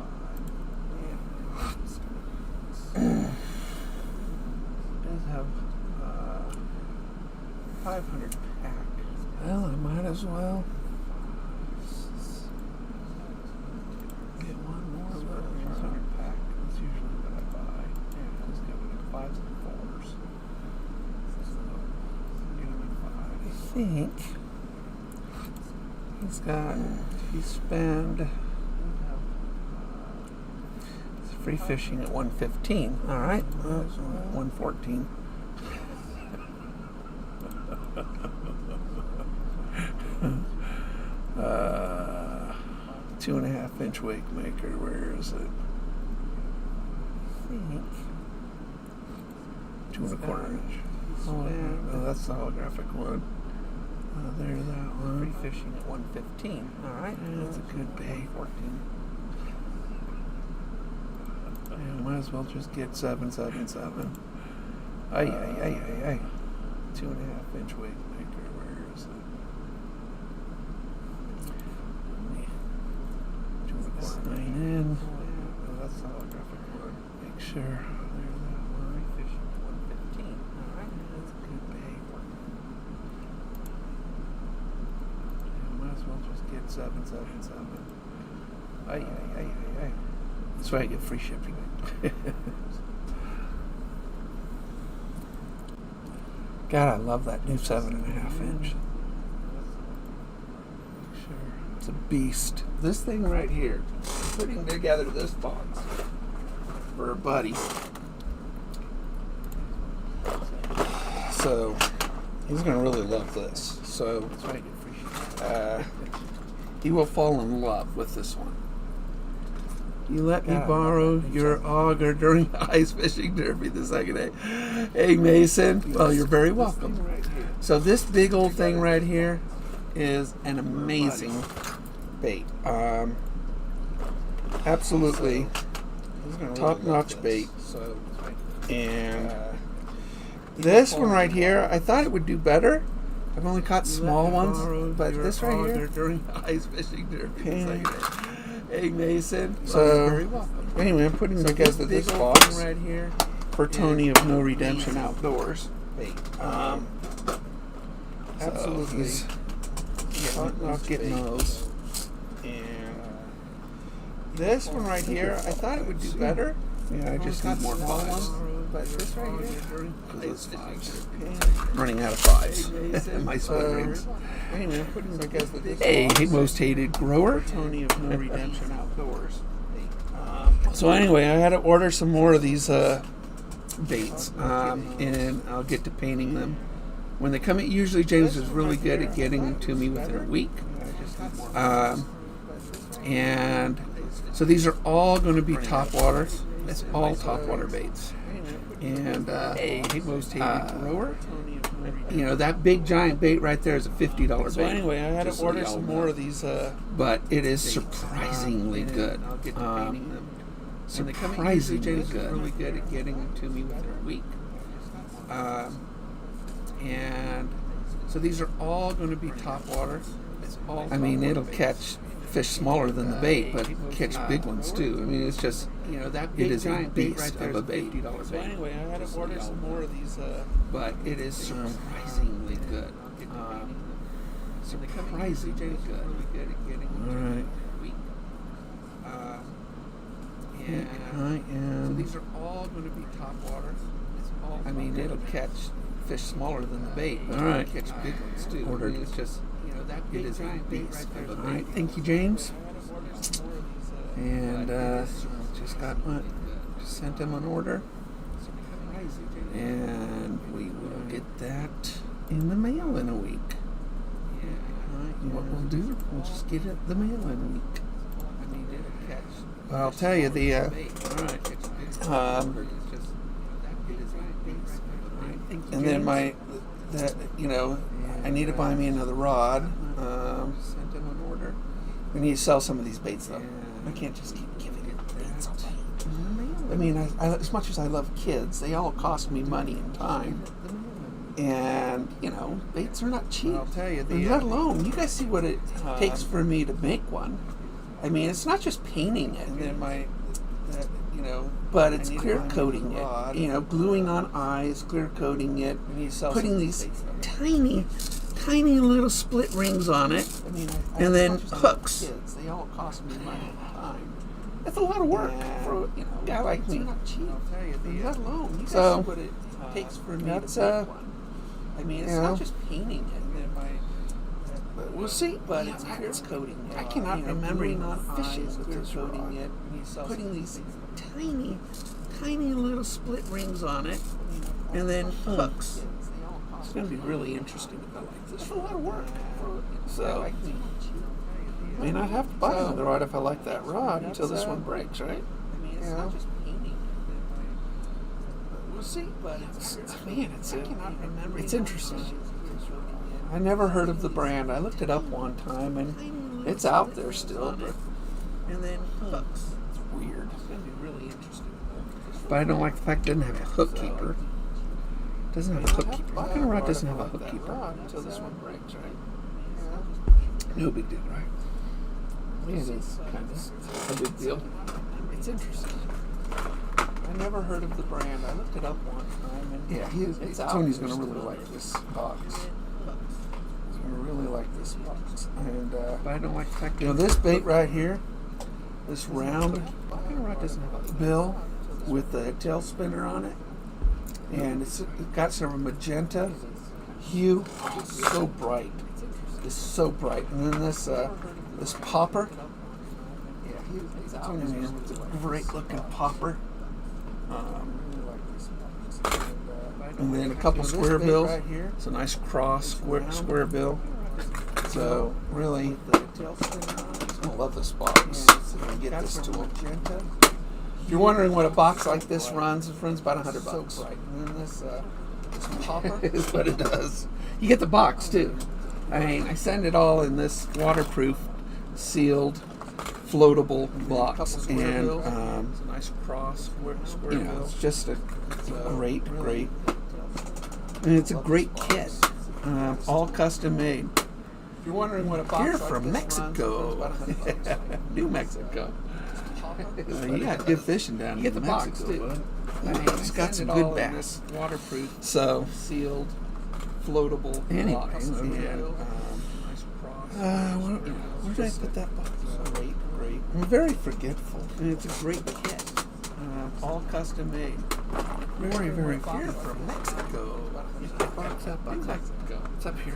Does have 500 pack. Well, I might as well get one more of those 100 pack. That's usually what I buy. Yeah, just get it in 5s and 4s. So get them in 5. I think he's got. He spend. Free fishing at 115. All right, 114. 2.5 inch wake maker. Where is it? I think 2.25 inch. Oh, that's the holographic one. There's that one. Free fishing at 115. All right, that's a good bait. 14. Yeah, might as well just get 777. Ay. 2.5 inch wake maker. Where is it? 2.25 in. Oh, that's the holographic one. Make sure. There's that one. Fishing at 115. Alright, that's a good bait. Yeah, might as well just get 777. Ay. That's why I get free shipping. God, I love that new 7.5 inch. Sure. It's a beast. This thing right here, putting together this box for a buddy. So he's gonna really love this. So he will fall in love with this one. You let me borrow your auger during the ice fishing derby the second day. Hey, Mason. Well, you're very welcome. So this big old thing right here is an amazing bait. Absolutely top-notch bait. And this one right here, I thought it would do better. I've only caught small ones, but this right here during the ice fishing derby the second day. Hey, Mason. So, anyway, I'm putting together this box right here for Tony of No Redemption Outdoors. absolutely. He's not getting those. And this one right here, I thought it would do better. Yeah, I just need more fives. But this right here, it's fives. Running out of fives. My sweat rings. Anyway, I'm putting the guys with this. Hey, most hated grower. Tony of No Redemption Outdoors. So anyway, I had to order some more of these baits, and I'll get to painting them. When they come in, usually James is really good at getting them to me within a week. And so these are all going to be top waters. It's all top water baits. And most hated grower. You know, that big giant bait right there is a $50 bait. So anyway, I had to order some more of these. But it is surprisingly good. Surprisingly good. Really good at getting them to me within a week. And so these are all going to be top waters. I mean, it'll catch fish smaller than the bait, but catch big ones too. I mean, it's just, you know, that big giant beast right there of a bait. So anyway, I had to order some more of these. But it is surprisingly good. Surprisingly good. All right. And so these are all going to be top waters. I mean, it'll catch fish smaller than the bait, but it'll catch big ones too. Ordered. I mean, it's just, you know, that big giant beast of a bait. All right, thank you, James. And just got one. Just sent him an order, and we will get that in the mail in a week. And what we'll do, we'll just get it the mail in a week. But I'll tell you, and then I need to buy me another rod. Sent him an order. We need to sell some of these baits though. I can't just keep giving it baits away. I mean, I, as much as I love kids, they all cost me money and time. And, you know, baits are not cheap. I'll tell you, let alone, you guys see what it takes for me to make one. I mean, it's not just painting it. And then but it's clear coating it. You know, gluing on eyes, clear coating it, putting these tiny little split rings on it, and then hooks. They all cost me money and time. That's a lot of work for a guy like me. Let alone, you guys see what it takes for me to make one. I mean, it's not just painting it. We'll see, but it's clear coating it. I cannot remember fishing with this coating it, putting these tiny little split rings on it, and then hooks. It's going to be really interesting if I like this. It's a lot of work. So, I mean, I'd have to buy another rod if I like that rod until this one breaks, right? I mean, it's not just painting. We'll see, but it's interesting. I never heard of the brand. I looked it up one time, and it's out there still. And then hooks. It's weird. It's going to be really interesting. But I don't like the fact it doesn't have a hook keeper. It doesn't have a hook keeper. What kind of rod doesn't have a hook keeper? Until this one breaks, right? No big deal, right? Yeah, it is kind of a big deal. It's interesting. I never heard of the brand. I looked it up one time, and Tony's going to really like this box. I really like this box, and but I don't like the fact this bait right here, this round bill with the tail spinner on it, and it's got some magenta hue, so bright. It's so bright, and then this popper. It's a great looking popper. And then a couple square bills. It's a nice cross square bill. So really, I love this box. Get this to them. If you're wondering what a box like this runs, it runs about $100. And then this popper is what it does. You get the box too. I mean, I send it all in this waterproof, sealed, floatable box, and it's a nice cross square bill. It's just a great. And it's a great kit, all custom made. If you're wondering what a box here from Mexico, New Mexico. You got good fishing down here. You get the box too. It's got some good bass. Waterproof, so sealed, floatable Anyway, box. and, Nice cross. where did I put that box? Great. I'm very forgetful. And it's a great kit. All custom made. Very, very Here from Mexico. box up. Mexico. It's up here.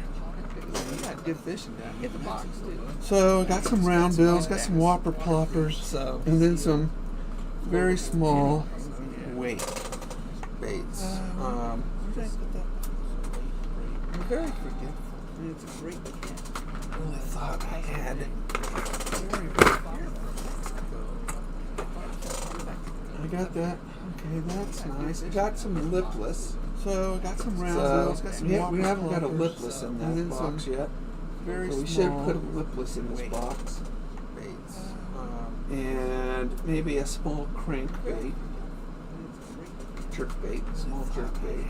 You got good fishing down here. Get the box too. So, got some round bills, got some whopper ploppers, So and then some very small weight. baits. Where did I put that box? I'm very forgetful. And it's a great kit. I really thought I had. Very, very here from Mexico. I got that. Okay, that's nice. I got some lipless. So, got some round bills, got some we whopper haven't got a ploppers, lipless in and that then box some yet. very So we should small put a lipless in this weight. box. Baits. And maybe a small crankbait. Jerk bait. Small jerk bait.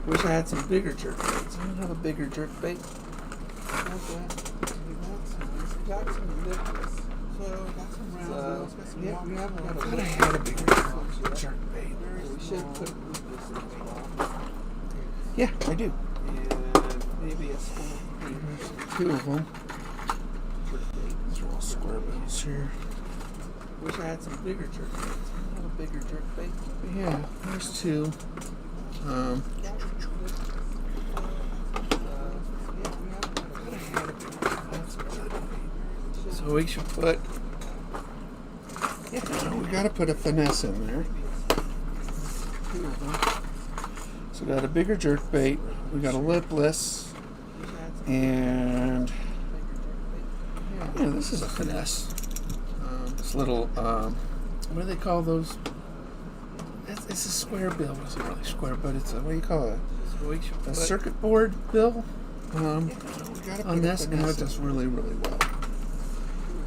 Wish I had some bigger jerk baits. I don't have a bigger jerk bait. Got that. Okay, that's nice. I got some lipless. So, got some round bills, got some whopper we haven't got a ploppers. lipless. I had a bigger jerk bait. So we should put a lipless in this box. Yeah, I do. And maybe a small crankbait. Two of them. Jerk bait. These are all square bills here. Wish I had some bigger jerk baits. I don't have a bigger jerk bait. Yeah, there's two. So we should put. Yeah, we gotta put a finesse in there. So we got a bigger jerk bait. We got a lipless, and yeah, this is a finesse. This little what do they call those? It's a square bill. It isn't really square, but it's a, what do you call it? So we should A put circuit board bill on this, and it does really, really well.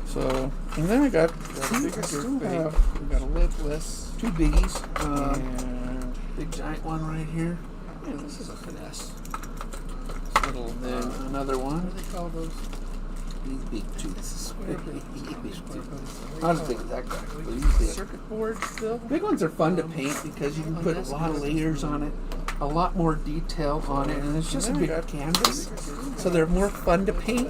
So, and then I got bigger jerk bait. we got a lipless, two biggies. and Big giant one right here. yeah, this is a finesse. This little, then another one. What do they call those? These big two. This is square bill. Not as big as that guy, but he's big. Circuit board bill. Big ones are fun to paint because you can put a lot of layers on it, a lot more detail on it, and it's just a And then we big got canvas, so they're more fun to paint.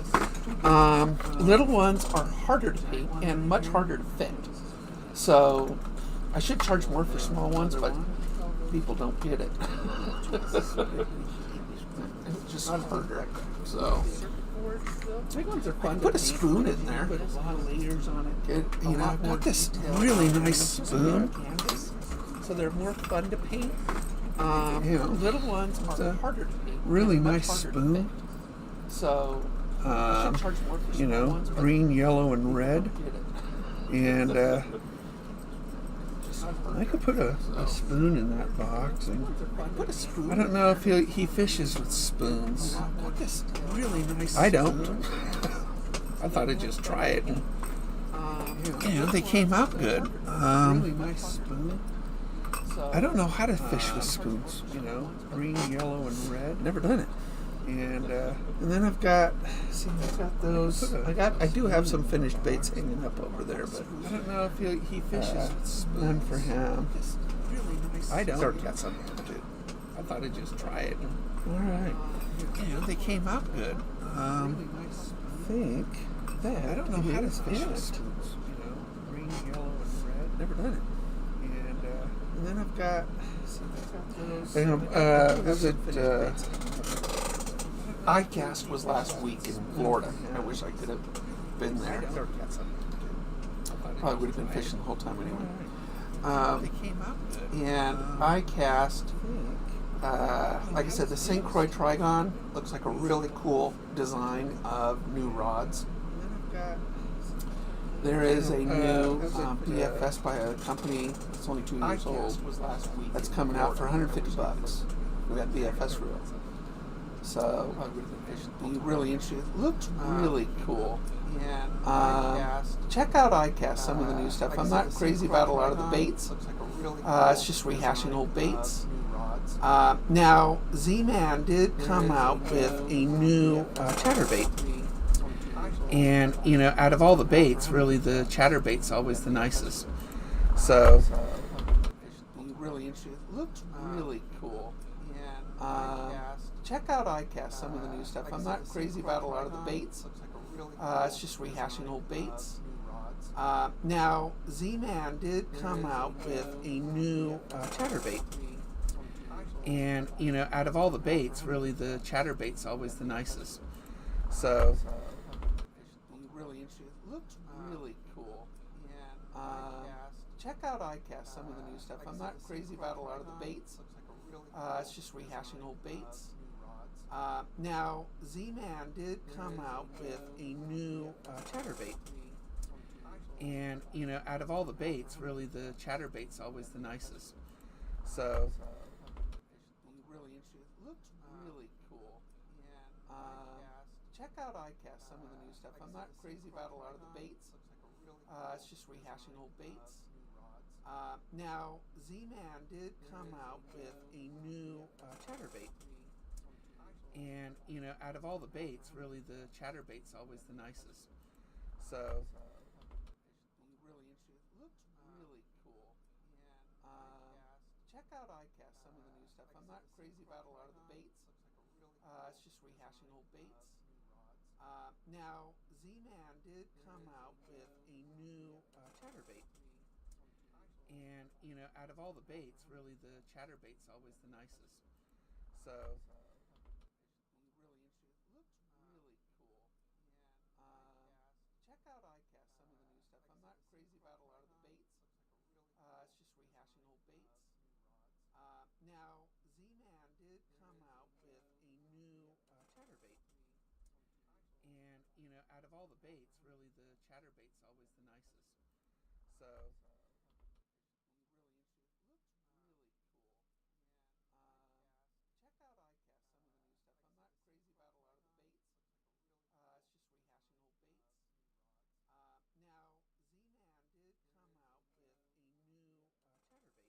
Little ones are harder to paint and much harder to fit. So I should charge more for small ones, but people don't get it. It's just harder. So big ones are fun. Put a spoon in there. Put a lot of layers on it. You know, I've got this really nice spoon. So they're more fun to paint. Little ones it's are a harder to paint. really and much nice harder to spoon. fit. So I should charge more for You small know, ones, but green, yellow, and people red. don't get it. And Just I could put a spoon in that box. And put a spoon. I don't know if he fishes with spoons. I've got this really nice. I don't. spoon. I thought I'd just try it. And, You know, they came out good. really nice spoon. So I don't know how to fish with spoons. You know, green, yellow, and red. Never done it. And then I've got. See, I've got those. I do have some finished baits hanging up over there, but I don't know if he fishes with spoons. None for him. really nice. I don't. Already got something to do. I thought I'd just try it. All right. They came out good. Really nice. I think that I don't know how to fish with spoons. You know, green, yellow, and red. Never done it. And then I've got. See, I've got those. Was it? ICAST was last week in Florida. I wish I could have been there. Probably would have been fishing the whole time anyway. They came out good. And ICAST, like I said, the St. Croix Trigon looks like a really cool design of new rods. There is a new BFS by a company that's only 2 years old. That's coming out for $150. We got BFS reel. So, be really interesting. It looks really cool. Check out ICAST, some of the new stuff. I'm not crazy about a lot of the baits. It's just rehashing old baits. Now, Z-Man did come out with a new chatterbait. And, you know, out of all the baits, really the chatterbait's always the nicest. So, be really interesting. It looks really cool. And Check out iCast, some of the new stuff. I'm not crazy about a lot of the baits. It's just rehashing old baits. Now, Z-Man did come out with a new chatterbait. And, you know, out of all the baits, really the chatterbait's always the nicest. So, really interesting. It looks really cool. Check out iCast, some of the new stuff. I'm not crazy about a lot of the baits. It's just rehashing old baits. Now, Z-Man did come out with a new chatterbait. And, you know, out of all the baits, really the chatterbait's always the nicest. So, really interesting. It looks really cool. Check out iCast, some of the new stuff. I'm not crazy about a lot of the baits. It's just rehashing old baits. Now, Z-Man did come out with a new chatterbait. And, you know, out of all the baits, really the chatterbait's always the nicest. So, really interesting. It looks really cool. Check out iCast, some of the new stuff. I'm not crazy about a lot of the baits. It's just rehashing old baits. Now, Z-Man did come out with a new chatterbait. And, you know, out of all the baits, really the chatterbait's always the nicest. So, really interesting. It looks really cool. Check out iCast, some of the new stuff. I'm not crazy about a lot of the baits. It's just rehashing old baits. Now, Z-Man did come out with a new chatterbait. And, you know, out of all the baits, really the chatterbait's always the nicest. So, really interesting. It looks really cool. Check out iCast, some of the new stuff. I'm not crazy about a lot of the baits. It's just rehashing old baits. Now, Z-Man did come out with a new chatterbait. And, you know, out of all the baits, really the chatterbait's always the nicest. So, really interesting. It looks really cool. Check out iCast, some of the new stuff. I'm not crazy about a lot of the baits. It's just rehashing old baits. Now,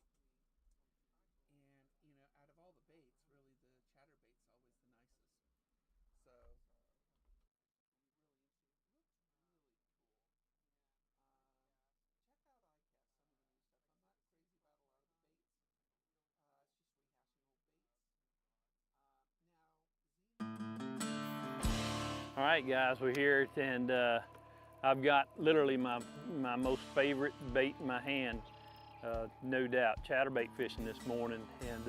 All right, guys, we're here, and I've got literally my most favorite bait in my hand, no doubt, chatterbait fishing this morning. And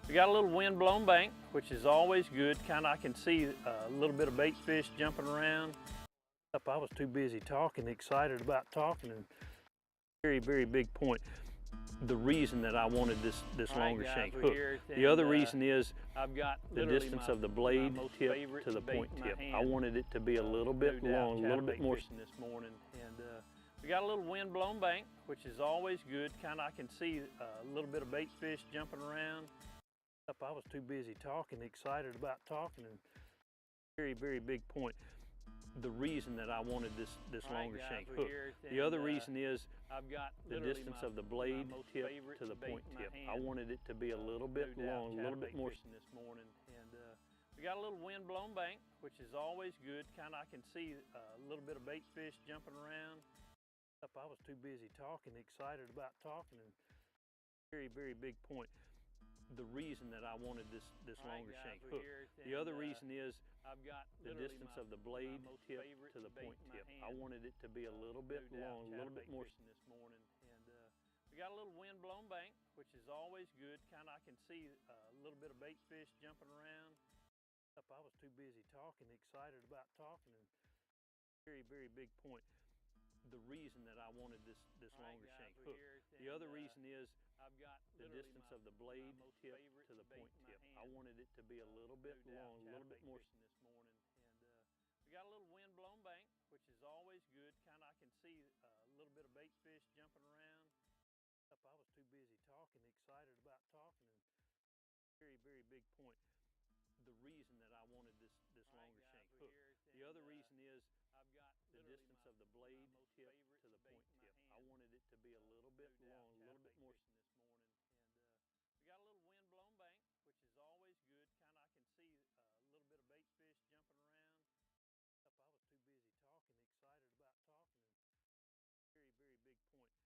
we got a little wind-blown bank, which is always good. I can see a little bit of bait fish jumping around. I was too busy talking, excited about talking, and very, very big point. The reason that I wanted this longer shank hook. The other reason is I've got the distance of the blade tip to the point tip. I wanted it to be a little bit long, a little bit more this morning. And we got a little wind-blown bank, which is always good. I can see a little bit of bait fish jumping around. I was too busy talking, excited about talking, and very, very big point. The reason that I wanted this longer shank hook. The other reason is I've got the distance of the blade tip to the point tip. I wanted it to be a little bit long, a little bit more this morning. And we got a little wind-blown bank, which is always good. I can see a little bit of bait fish jumping around. I was too busy talking, excited about talking, and very, very big point. The reason that I wanted this longer shank hook. The other reason is I've got the distance of the blade tip to the point tip. I wanted it to be a little bit long, a little bit more this morning. And we got a little wind-blown bank, which is always good. I can see a little bit of bait fish jumping around. I was too busy talking, excited about talking, and very, very big point. The reason that I wanted this longer shank hook. The other reason is I've got the distance of the blade tip to the point tip. I wanted it to be a little bit long, a little bit more this morning. And we got a little wind-blown bank, which is always good. I can see a little bit of bait fish jumping around. I was too busy talking, excited about talking, and very, very big point. The reason that I wanted this longer shank hook. The other reason is I've got the distance of the blade tip to the point tip. I wanted it to be a little bit long, a little bit more this morning. And we got a little wind-blown bank, which is always good. I can see a little bit of bait fish jumping around. I was too busy talking, excited about talking, and very, very big point.